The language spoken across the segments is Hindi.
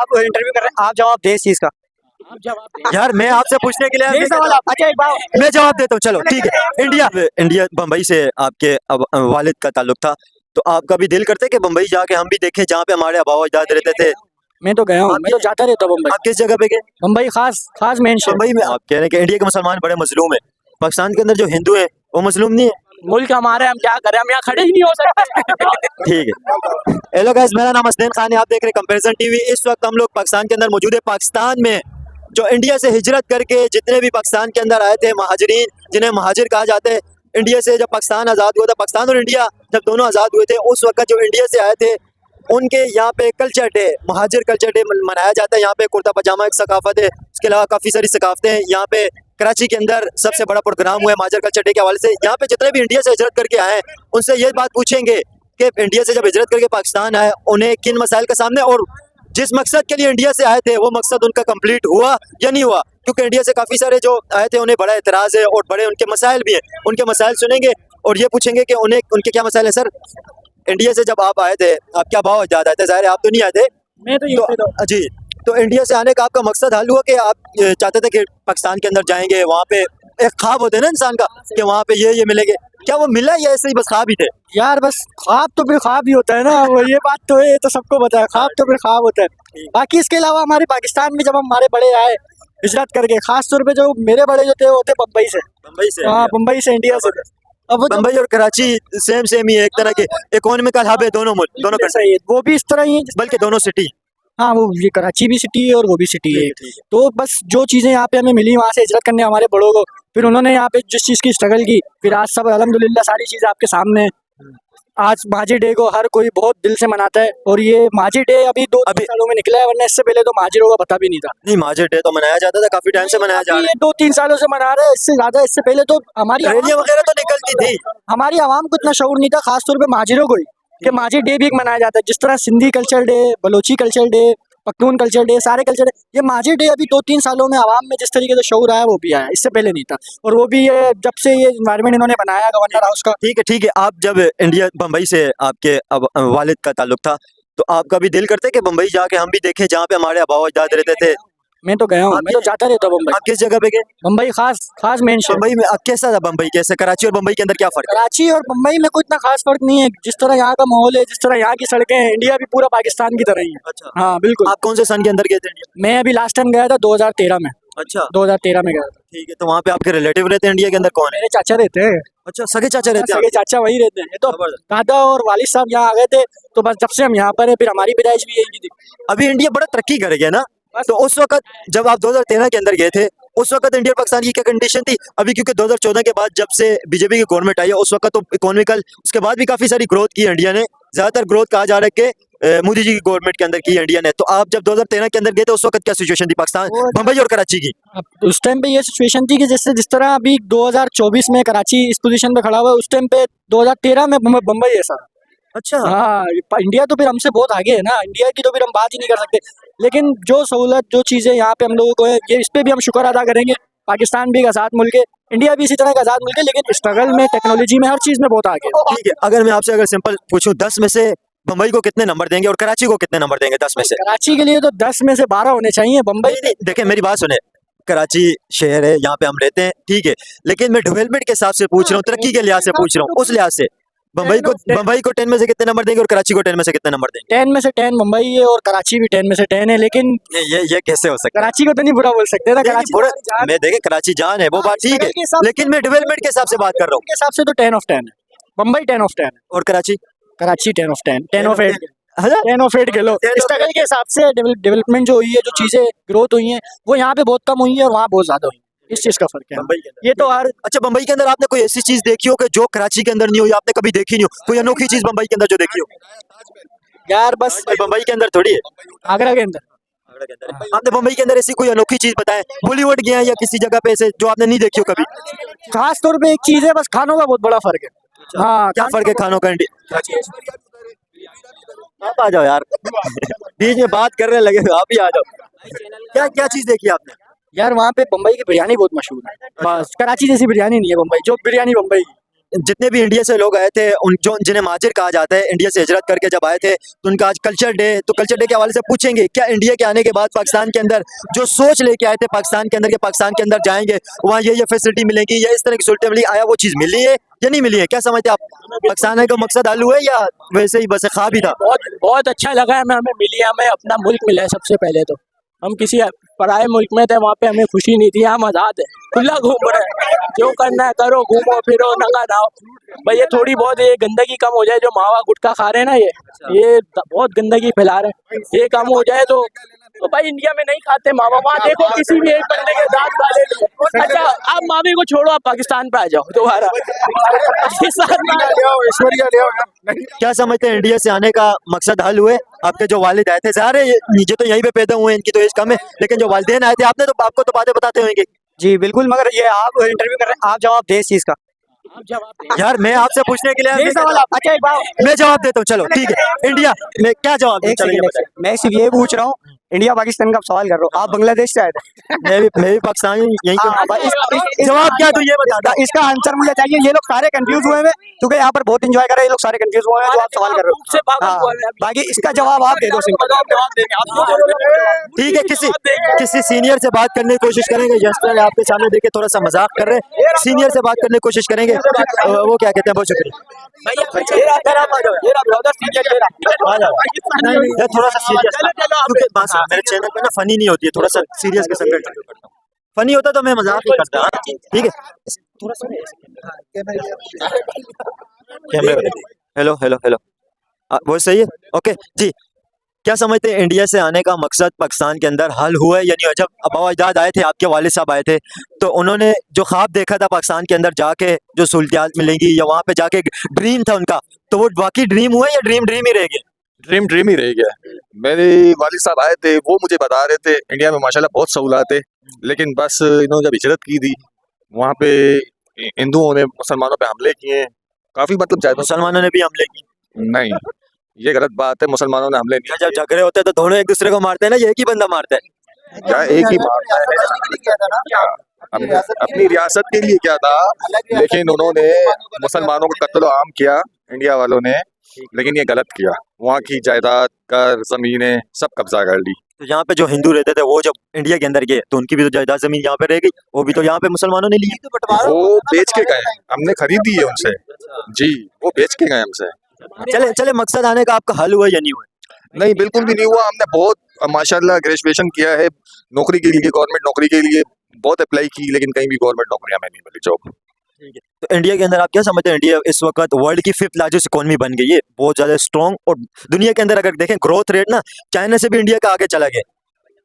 आप इंटरव्यू कर रहे हैं, आप जवाब दे इस चीज का। यार मैं आपसे पूछने के लिए यही सवाल अच्छा एक बात मैं जवाब देता हूँ, चलो ठीक है। इंडिया बम्बई से आपके वालिद का ताल्लुक था, तो आपका भी दिल करता है कि बम्बई जाके हम भी देखें जहाँ पे हमारे आबा अजदाद रहते थे? मैं तो गया हूँ, मैं तो जाता रहता हूँ मुंबई। आप किस जगह पे गए? मुंबई खास खास मेन शहर। मुंबई में आप कह रहे हैं कि इंडिया के मुसलमान बड़े मजलूम है, पाकिस्तान के अंदर जो हिंदू है वो मजलूम नहीं है? मुल्क हमारे, हम क्या करें, हम यहाँ खड़े ही नहीं हो सकते। ठीक है। हेलो गाइस, मेरा नाम असलैन खान है, आप देख रहे हैं कंपैरिजन टीवी। इस वक्त हम लोग पाकिस्तान के अंदर मौजूद है। पाकिस्तान में जो इंडिया से हिजरत करके जितने भी पाकिस्तान के अंदर आए थे महाजरीन, जिन्हें महाजिर कहा जाता है, इंडिया से जब पाकिस्तान आज़ाद हुआ था, पाकिस्तान और इंडिया जब दोनों आज़ाद हुए थे, उस वक्त जो इंडिया से आए थे उनके यहाँ पे culture day, Muhajir culture day मनाया जाता है। यहाँ पे कुर्ता पजामा एक सकाफत है, उसके अलावा काफ़ी सारी सकाफतें हैं। यहाँ पे कराची के अंदर सबसे बड़ा प्रोग्राम हुआ है महाजिर कल्चर डे के हवाले से। यहाँ पे जितने भी इंडिया से हिजरत करके आए हैं उनसे ये बात पूछेंगे कि इंडिया से जब हिजरत करके पाकिस्तान आए उन्हें किन मसाइल का सामने, और जिस मकसद के लिए इंडिया से आए थे वो मकसद उनका कंप्लीट हुआ या नहीं हुआ। क्योंकि इंडिया से काफ़ी सारे जो आए थे उन्हें बड़ा एतराज़ है और बड़े उनके मसाइल भी हैं। उनके मसाइल सुनेंगे और ये पूछेंगे कि उन्हें उनके क्या मसाइल है। सर, इंडिया से जब आप आए थे, आप क्या भाव अजदाद आए थे? ज़ाहिर है आप तो नहीं आए थे। मैं तो जी, तो इंडिया से आने का आपका मकसद हल हुआ कि आप चाहते थे कि पाकिस्तान के अंदर जाएंगे, वहाँ पे एक ख्वाब होते हैं ना इंसान का कि वहाँ पे ये मिलेंगे, क्या वो मिला या ऐसे ही बस ख्वाब ही थे? यार बस ख्वाब तो फिर ख्वाब ही होता है ना, वो ये बात तो है, तो सबको पता है, ख्वाब तो फिर ख्वाब होता है। बाकी इसके अलावा हमारे पाकिस्तान में जब हमारे बड़े आए हिजरत करके, खास तौर पे जो मेरे बड़े जो थे वो थे मुंबई से। हाँ, मुंबई से, इंडिया से। अब वो मुंबई और कराची सेम ही है, एक तरह के इकोनॉमिकल हब है दोनों मुल्क, दोनों सही है, वो भी इस तरह ही है बल्कि दोनों सिटी। हाँ, वो ये कराची भी सिटी है और वो भी सिटी है। तो बस जो चीज़ें यहाँ पे हमें मिली वहाँ से हिजरत करने हमारे बड़ों को, फिर उन्होंने यहाँ पे जिस चीज़ की स्ट्रगल की, फिर आज सब अल्हम्दुलिल्लाह सारी चीज़ें आपके सामने है। आज माझी डे को हर कोई बहुत दिल से मनाता है, और ये माझी डे अभी 2-3 सालों में निकला है, वरना इससे पहले तो माझिरों का पता भी नहीं था। नहीं, माझी डे तो मनाया जाता था, काफी टाइम से मनाया जा रहा है। ये 2-3 सालों से मना रहे हैं, इससे ज्यादा इससे पहले तो हमारी रैलियां वगैरह तो निकलती थी। हमारी आवाम को इतना शऊर नहीं था, खासतौर पे माजिरों को ही, कि माझी डे भी एक मनाया जाता है। जिस तरह Sindhi culture day, Balochi culture day, Pakhtun culture day, सारे कल्चर डे, ये माझी डे अभी 2-3 सालों में आवाम में जिस तरीके से शऊर आया वो भी आया, इससे पहले नहीं था। और वो भी ये जब से ये इन्वायरमेंट इन्होंने बनाया गवर्नर हाउस का। ठीक है। आप जब इंडिया बम्बई से आपके वालिद का ताल्लुक था, तो आपका भी दिल करता है कि बम्बई जाके हम भी देखें जहाँ पे हमारे आबा अजदाद रहते थे? मैं तो गया हूँ, मैं तो जाता रहता हूँ मुंबई। आप किस जगह पे गए? मुंबई खास मेन शहर। मुंबई में कैसा था? बम्बई कैसे? कराची और बम्बई के अंदर क्या फर्क है? कराची और मुंबई में कोई इतना खास फर्क नहीं है। जिस तरह यहाँ का माहौल है, जिस तरह यहाँ की सड़कें हैं, इंडिया भी पूरा पाकिस्तान की तरह ही है। अच्छा, हाँ बिल्कुल। आप कौन से सन के अंदर गए थे इंडिया? मैं अभी लास्ट टाइम गया था 2013 में। अच्छा, 2013 में गया था। ठीक है। तो वहाँ पे आपके रिलेटिव रहते हैं इंडिया के अंदर? कौन है? मेरे चाचा रहते हैं। अच्छा, सगे चाचा रहते सगे हैं? चाचा वही रहते हैं। ये तो दादा और वालिद साहब यहाँ आ गए थे, तो बस जब से हम यहाँ पर है, फिर हमारी पैदाइश भी यही थी। अभी इंडिया बड़ा तरक्की कर गया ना, तो उस वक्त जब आप 2013 के अंदर गए थे, उस वक्त इंडिया पाकिस्तान की क्या कंडीशन थी? अभी क्योंकि 2014 के बाद जब से बीजेपी की गवर्नमेंट आई है, उस वक्त तो इकोनॉमिकल, उसके बाद भी काफी सारी ग्रोथ की इंडिया ने, ज्यादातर ग्रोथ कहा जा रहा है कि मोदी जी की गवर्नमेंट के अंदर की इंडिया ने। तो आप जब 2013 के अंदर गए थे उस वक्त क्या सिचुएशन थी पाकिस्तान, बम्बई और कराची की? अब उस टाइम पे ये सिचुएशन थी कि जैसे जिस तरह अभी 2024 में कराची इस पोजीशन पे खड़ा हुआ है, उस टाइम पे 2013 में मुंबई ऐसा। अच्छा, हाँ, इंडिया तो फिर हमसे बहुत आगे है ना, इंडिया की तो फिर हम बात ही नहीं कर सकते। लेकिन जो सहूलत, जो चीज़ें यहाँ पे हम लोगों को है, ये इस पे भी हम शुक्र अदा करेंगे। पाकिस्तान भी एक आज़ाद मुल्क है, इंडिया भी इसी तरह का आज़ाद मुल्क है, लेकिन स्ट्रगल में, टेक्नोलॉजी में, हर चीज़ में बहुत आगे है। ठीक है। अगर मैं आपसे सिंपल पूछूं, 10 में से बम्बई को कितने नंबर देंगे और कराची को कितने नंबर देंगे 10 में से? कराची के लिए तो 10 में से 12 होने चाहिए। बम्बई नहीं, देखिए मेरी बात सुने, कराची शहर है, यहाँ पे हम रहते हैं, ठीक है, लेकिन मैं डेवलपमेंट के हिसाब से पूछ रहा हूँ, तरक्की के लिहाज से पूछ रहा हूँ, उस लिहाज से बम्बई को 10 में से कितने नंबर देंगे और कराची को 10 में से कितने नंबर देंगे? 10 में से 10 मुंबई है और कराची भी 10 में से 10 है। लेकिन ये कैसे हो सकता है? कराची को तो नहीं बुरा बोल सकते ना, कराची मैं देखे कराची जान है, वो बात ठीक है, लेकिन मैं डेवलपमेंट के हिसाब से बात कर रहा हूँ। के हिसाब से तो 10 ऑफ 10 है। मुंबई 10 ऑफ 10 है और कराची 10 ऑफ 10, 10 ऑफ 8, 10 ऑफ 8 के लो। स्ट्रगल के हिसाब से डेवलपमेंट जो हुई है, जो चीजें ग्रोथ हुई हैं, वो यहाँ पे बहुत कम हुई है और वहाँ बहुत ज्यादा हुई है। इस चीज का फर्क है ये तो हर। अच्छा, बम्बई के अंदर आपने कोई ऐसी चीज देखी हो कि जो कराची के अंदर नहीं हुई, आपने कभी देखी नहीं हो? कोई अनोखी चीज बम्बई के अंदर जो देखी हो? यार बस बम्बई के अंदर थोड़ी है, आगरा के अंदर। आपने बम्बई के अंदर ऐसी कोई अनोखी चीज बताएं, बॉलीवुड गया या किसी जगह पे ऐसे जो आपने नहीं देखी हो कभी? खास तौर पे एक चीज है, बस खानों का बहुत बड़ा फर्क है। हाँ, क्या फर्क है खानों का इंडिया? आप आ जाओ यार, बीच में बात कर रहे लगे, आप ही आ जाओ। क्या चीज देखी आपने? यार वहाँ पे बम्बई की बिरयानी बहुत मशहूर है, बस कराची जैसी बिरयानी नहीं है बम्बई, जो बिरयानी बम्बई की। जितने भी इंडिया से लोग आए थे उन जो जिन्हें महाजिर कहा जाता है, इंडिया से हिजरत करके जब आए थे, तो उनका आज कल्चर डे, तो कल्चर डे के हवाले से पूछेंगे क्या इंडिया के आने के बाद पाकिस्तान के अंदर जो सोच लेके आए थे पाकिस्तान के अंदर कि पाकिस्तान के अंदर जाएंगे वहाँ ये फैसिलिटी मिलेगी या इस तरह की सहूलतें मिली, आया वो चीज़ मिली है या नहीं मिली है? क्या समझते हैं आप, पाकिस्तान आने का मकसद हल हुआ है या वैसे ही बस ख्वाब ही था? बहुत बहुत अच्छा लगा है, हमें मिली है, हमें अपना मुल्क मिला है। सबसे पहले तो हम किसी पराए मुल्क में थे, वहाँ पे हमें खुशी नहीं थी। हम आज़ाद है, खुला घूम रहे हैं, जो करना है करो, घूमो फिरो, नंगा नाओ। भाई ये थोड़ी बहुत ये गंदगी कम हो जाए, जो मावा गुटखा खा रहे हैं ना, ये बहुत गंदगी फैला रहे हैं, ये कम हो जाए तो भाई इंडिया में नहीं खाते मावा। वहाँ देखो किसी भी एक बंदे के दांत डाले नहीं। अच्छा आप मावे को छोड़ो, आप पाकिस्तान पे आ जाओ दोबारा। क्या समझते हैं इंडिया से आने का मकसद हल हुए? आपके जो वालिद आए थे, ज़ाहिर है ये तो यहीं पे पैदा हुए हैं, इनकी तो एज कम है, लेकिन जो वालिदैन आए थे आपको तो बातें बताते होंगे। जी बिल्कुल, मगर ये आप इंटरव्यू कर रहे हैं, आप जवाब दे इस चीज का। यार मैं आपसे पूछने के लिए यही सवाल अच्छा एक बात मैं जवाब देता हूँ, चलो ठीक है। इंडिया में क्या जवाब दूं? चलो ये बताइए। मैं सिर्फ ये पूछ रहा हूँ, इंडिया पाकिस्तान का सवाल कर रहा हूँ, आप बांग्लादेश से आए थे। मैं भी पाकिस्तानी यहीं के। जवाब क्या दूं ये बता। इसका आंसर मुझे चाहिए। ये लोग सारे कंफ्यूज हुए हैं क्योंकि यहाँ पर बहुत एंजॉय कर रहे हैं, ये लोग सारे कंफ्यूज हुए हैं जो आप सवाल कर रहे हो। हाँ, बाकी इसका जवाब आप दे दो सिंपल। ठीक है, किसी सीनियर से बात करने की कोशिश करेंगे। यंगस्टर आपके सामने देखे थोड़ा सा मजाक कर रहे हैं, सीनियर से बात करने की कोशिश करेंगे। वो क्या कहते हैं? बहुत शुक्रिया। थोड़ा सा सीरियस मेरे चैनल पे ना फनी नहीं होती है, थोड़ा सा सीरियस के संग करता हूँ। फनी होता तो मैं मजाक नहीं करता। ठीक है, थोड़ा सा कैमरे। हेलो हेलो हेलो, वो सही है? ओके जी। क्या समझते हैं इंडिया से आने का मकसद पाकिस्तान के अंदर हल हुआ है या नहीं? जब अबा अजदाद आए थे, आपके वालिद साहब आए थे, तो उन्होंने जो ख्वाब देखा था पाकिस्तान के अंदर जाके जो सहूलियात मिलेंगी या वहाँ पे जाके ड्रीम था उनका, तो वो बाकी ड्रीम हुआ या ड्रीम ही रह गया? ड्रीम ही रह गया। मेरे वालिद साहब आए थे, वो मुझे बता रहे थे इंडिया में माशाल्लाह बहुत सहूलत है, लेकिन बस इन्होंने जब हिजरत की थी वहाँ पे हिंदुओं ने मुसलमानों पे हमले किए, काफी मतलब ज्यादा। मुसलमानों ने भी हमले किए? नहीं, ये गलत बात है, मुसलमानों ने हमले नहीं। जब झगड़े होते हैं तो दोनों एक दूसरे को मारते हैं ना, ये एक ही बंदा मारता है? क्या एक ही मारता है? अपनी रियासत के लिए क्या था, लेकिन उन्होंने मुसलमानों को कत्ल आम किया इंडिया वालों ने, लेकिन ये गलत किया। वहाँ की जायदाद का जमीनें सब कब्जा कर ली। तो यहाँ पे जो हिंदू रहते थे वो जब इंडिया के अंदर गए तो उनकी भी तो जायदाद जमीन यहाँ पे रह गई, वो भी तो यहाँ पे मुसलमानों ने ली। वो बेच के गए, हमने खरीदी है उनसे जी, वो बेच के गए हमसे। चले मकसद आने का आपका हल हुआ या नहीं हुआ? नहीं, बिल्कुल भी नहीं हुआ। हमने बहुत माशाल्लाह ग्रेजुएशन किया है नौकरी के लिए, गवर्नमेंट नौकरी के लिए बहुत अप्लाई की, लेकिन कहीं भी गवर्नमेंट नौकरी हमें नहीं मिली जॉब। तो इंडिया के अंदर आप क्या समझते हैं? इंडिया इस वक्त वर्ल्ड की 5th लार्जेस्ट इकोनॉमी बन गई है, बहुत ज्यादा स्ट्रॉन्ग, और दुनिया के अंदर अगर देखें ग्रोथ रेट ना, चाइना से भी इंडिया का आगे चला गया।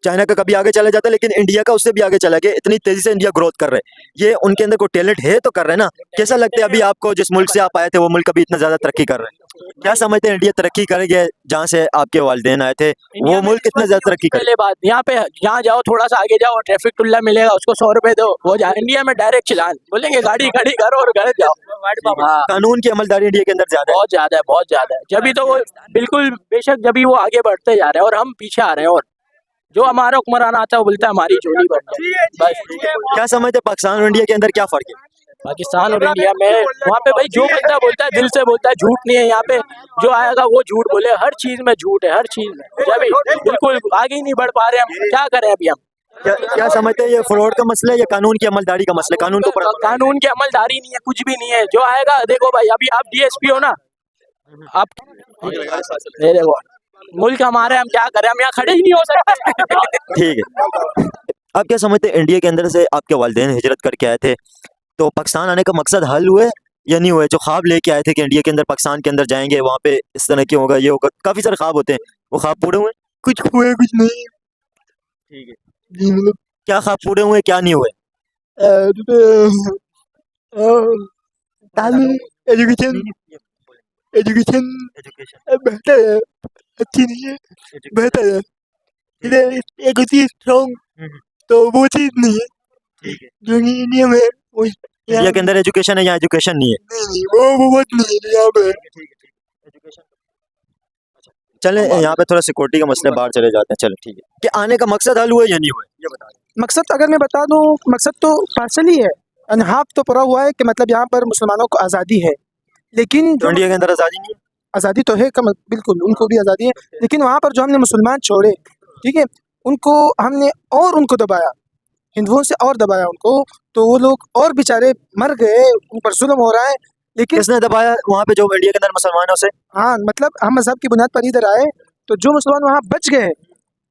चाइना का कभी आगे चला जाता, लेकिन इंडिया का उससे भी आगे चला गया। इतनी तेजी से इंडिया ग्रोथ कर रहे हैं, ये उनके अंदर कोई टैलेंट है तो कर रहे हैं ना। कैसा लगता है अभी आपको, जिस मुल्क से आप आए थे वो मुल्क अभी इतना ज्यादा तरक्की कर रहे हैं? क्या समझते हैं इंडिया तरक्की करेगा जहाँ से आपके वालिदैन आए थे, वो मुल्क इतना ज्यादा तरक्की करे? पहले बात, यहाँ जाओ, थोड़ा सा आगे जाओ, ट्रैफिक टुल्ला मिलेगा, उसको 100 रुपए दो, वो जा। इंडिया में डायरेक्ट चलान, बोलेंगे गाड़ी खड़ी करो और घर जाओ। हाँ, कानून की अमलदारी इंडिया के अंदर ज्यादा है। बहुत ज्यादा है, बहुत ज्यादा है। जब तो वो बिल्कुल बेशक जब वो आगे बढ़ते जा रहे हैं और हम पीछे आ रहे हैं, और जो हमारा हुक्मरान आता है वो बोलता है हमारी झोली बढ़ती है बस। क्या समझते हैं पाकिस्तान और इंडिया के अंदर क्या फर्क है? पाकिस्तान और इंडिया में वहाँ पे भाई जो बंदा बोलता है दिल से बोलता है, झूठ नहीं है। यहाँ पे जो आएगा वो झूठ बोले, हर चीज में झूठ है, हर चीज में। जब बिल्कुल आगे ही नहीं बढ़ पा रहे हम, क्या करें अभी हम? क्या समझते हैं ये फ्रॉड का मसला है या कानून की अमलदारी का मसला? कानून को कानून की अमलदारी नहीं है, कुछ भी नहीं है। जो आएगा देखो भाई, अभी आप डीएसपी हो ना, आप देखो मुल्क हमारे, हम क्या करें, हम यहाँ खड़े ही नहीं हो सकते। ठीक है, आप क्या समझते हैं इंडिया के अंदर से आपके वालिदैन हिजरत करके आए थे, तो पाकिस्तान आने का मकसद हल हुए या नहीं हुए? जो ख्वाब लेके आए थे कि इंडिया के अंदर, पाकिस्तान के अंदर जाएंगे, वहाँ पे इस तरह की होगा, ये होगा, काफी सारे ख्वाब होते हैं, वो ख्वाब पूरे हुए? कुछ हुए कुछ नहीं। ठीक है, क्या ख्वाब पूरे हुए, क्या नहीं हुए? एजुकेशन बेहतर है, अच्छी नहीं है, बेहतर है। इधर एक होती है स्ट्रॉन्ग, तो वो चीज नहीं है। ठीक है, जो कि इंडिया में इंडिया के अंदर एजुकेशन है, यहाँ एजुकेशन नहीं है। नहीं, वो बहुत नहीं है यहाँ पे। चले यहाँ पे थोड़ा सिक्योरिटी का मसला, बाहर चले जाते हैं। चलो ठीक है, कि आने का मकसद हल हुआ या नहीं हुआ, ये बता। मकसद अगर मैं बता दूं, मकसद तो पार्शली है। हाफ तो पड़ा हुआ है कि मतलब यहाँ पर मुसलमानों को आज़ादी है, लेकिन तो इंडिया के अंदर आज़ादी नहीं है। आज़ादी तो है कम, बिल्कुल उनको भी आज़ादी है, लेकिन वहाँ पर जो हमने मुसलमान छोड़े, ठीक है, उनको हमने और उनको दबाया, हिंदुओं से और दबाया उनको, तो वो लोग और बेचारे मर गए, उन पर जुल्म हो रहा है। लेकिन किसने दबाया वहाँ पे जो इंडिया के अंदर मुसलमानों से? हाँ, मतलब हम मज़हब की बुनियाद पर इधर आए, तो जो मुसलमान वहाँ बच गए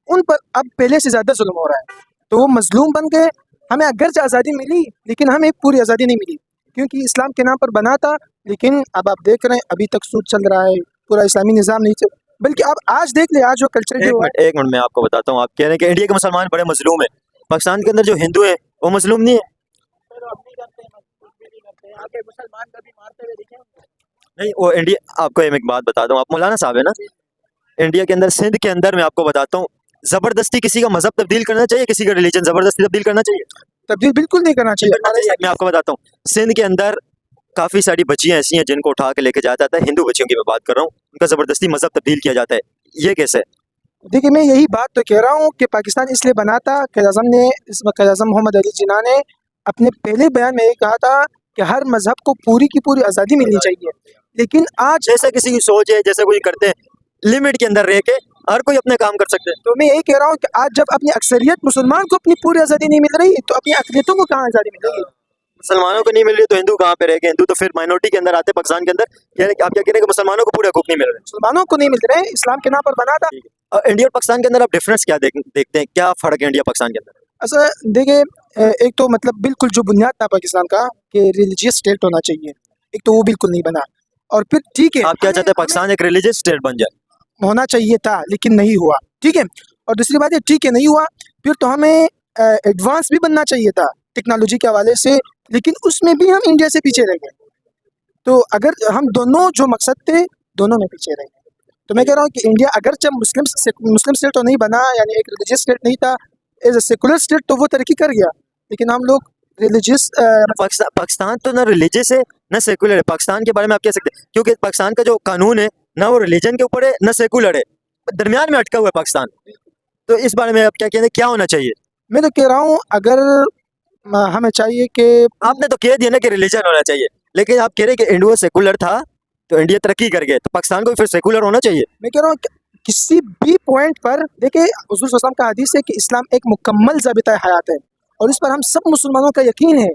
उन पर अब पहले से ज़्यादा जुल्म हो रहा है, तो वो मजलूम बन गए। हमें अगरचे आज़ादी मिली, लेकिन हमें पूरी आज़ादी नहीं मिली, क्योंकि इस्लाम के नाम पर बना था। लेकिन अब आप देख रहे हैं अभी तक सूद चल रहा है, पूरा इस्लामी निज़ाम नहीं चल, बल्कि अब आज देख ले, आज जो कल्चर जो है। एक मिनट मैं आपको बताता हूँ। आप कह रहे हैं कि इंडिया के मुसलमान बड़े मजलूम है, पाकिस्तान के अंदर जो हिंदू है वो मजलूम नहीं है? नहीं, वो इंडिया, आपको एक बात बता दूं, आप मौलाना साहब है ना, इंडिया के अंदर सिंध के अंदर मैं आपको बताता हूँ, जबरदस्ती किसी का मजहब तब्दील करना चाहिए, किसी का रिलीजन जबरदस्ती तब्दील करना चाहिए? तब्दील बिल्कुल नहीं करना चाहिए। मैं आपको बताता हूँ, सिंध के अंदर काफी सारी बच्चियां ऐसी हैं जिनको उठा के लेके जाया जाता है, हिंदू बच्चियों की मैं बात कर रहा हूँ, उनका जबरदस्ती मजहब तब्दील किया जाता है, ये कैसे है? देखिए, मैं यही बात तो कह रहा हूँ कि पाकिस्तान इसलिए बना था, क़ायद आज़म मोहम्मद अली जिन्ना ने अपने पहले बयान में ये कहा था कि हर मजहब को पूरी की पूरी आज़ादी मिलनी चाहिए। लेकिन आज जैसा किसी की सोच है, जैसे कोई करते हैं, लिमिट के अंदर रह के हर कोई अपने काम कर सकते हैं। तो मैं यही कह रहा हूँ कि आज जब अपनी अक्सरियत मुसलमान को अपनी पूरी आज़ादी नहीं मिल रही, तो अपनी अक़लियतों को कहाँ आज़ादी मिलेगी? मुसलमानों को नहीं मिल रही तो हिंदू कहाँ पे रह गए? हिंदू तो फिर माइनॉरिटी के अंदर आते हैं पाकिस्तान के अंदर। आप क्या कह रहे हैं कि मुसलमानों को पूरे हकूक नहीं मिल रहे? मुसलमानों को नहीं मिल रहे, इस्लाम के नाम पर बना था। इंडिया और पाकिस्तान के अंदर आप डिफरेंस क्या देखते हैं, क्या फर्क है इंडिया पाकिस्तान के अंदर? अच्छा देखिए, एक तो मतलब बिल्कुल जो बुनियाद था पाकिस्तान का कि रिलीजियस स्टेट होना चाहिए, एक तो वो बिल्कुल नहीं बना। और फिर ठीक है, आप क्या चाहते हैं, पाकिस्तान एक रिलीजियस स्टेट बन जाए? होना चाहिए था, लेकिन नहीं हुआ, ठीक है। और दूसरी बात है, ठीक है नहीं हुआ, फिर तो हमें एडवांस भी बनना चाहिए था टेक्नोलॉजी के हवाले से, लेकिन उसमें भी हम इंडिया से पीछे रह गए। तो अगर हम दोनों जो मकसद थे, दोनों में पीछे रह गए। तो मैं कह रहा हूँ कि इंडिया अगर जब मुस्लिम स्टेट तो नहीं बना, यानी एक रिलीजियस स्टेट नहीं था, एज ए सेकुलर स्टेट तो वो तरक्की कर गया, लेकिन हम लोग रिलीजियस पाकिस्तान तो ना रिलीजियस है ना सेकुलर है। पाकिस्तान के बारे में आप कह सकते हैं, क्योंकि पाकिस्तान का जो कानून है ना वो रिलीजन के ऊपर है ना सेकुलर है, दरमियान में अटका हुआ है पाकिस्तान। तो इस बारे में आप क्या कहते हैं, क्या होना चाहिए? मैं तो कह रहा हूँ अगर हमें चाहिए कि आपने तो कह दिया ना कि रिलीजन होना चाहिए, लेकिन आप कह रहे हैं कि इंडिया सेकुलर था तो इंडिया तरक्की कर गए, तो पाकिस्तान को फिर सेकुलर होना चाहिए। मैं कह रहा हूँ किसी भी पॉइंट पर देखिए, हुज़ूर सल्लल्लाहु अलैहि वसल्लम का हदीस है कि इस्लाम एक मुकम्मल ज़ाबिता हयात है, और इस पर हम सब मुसलमानों का यकीन है।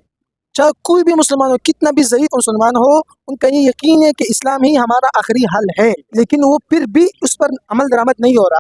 चाहे कोई भी मुसलमान हो, कितना भी ज़ईफ़ मुसलमान हो, उनका ये यकीन है कि इस्लाम ही हमारा आखिरी हल है, लेकिन वो फिर भी उस पर अमल दरामद नहीं हो रहा।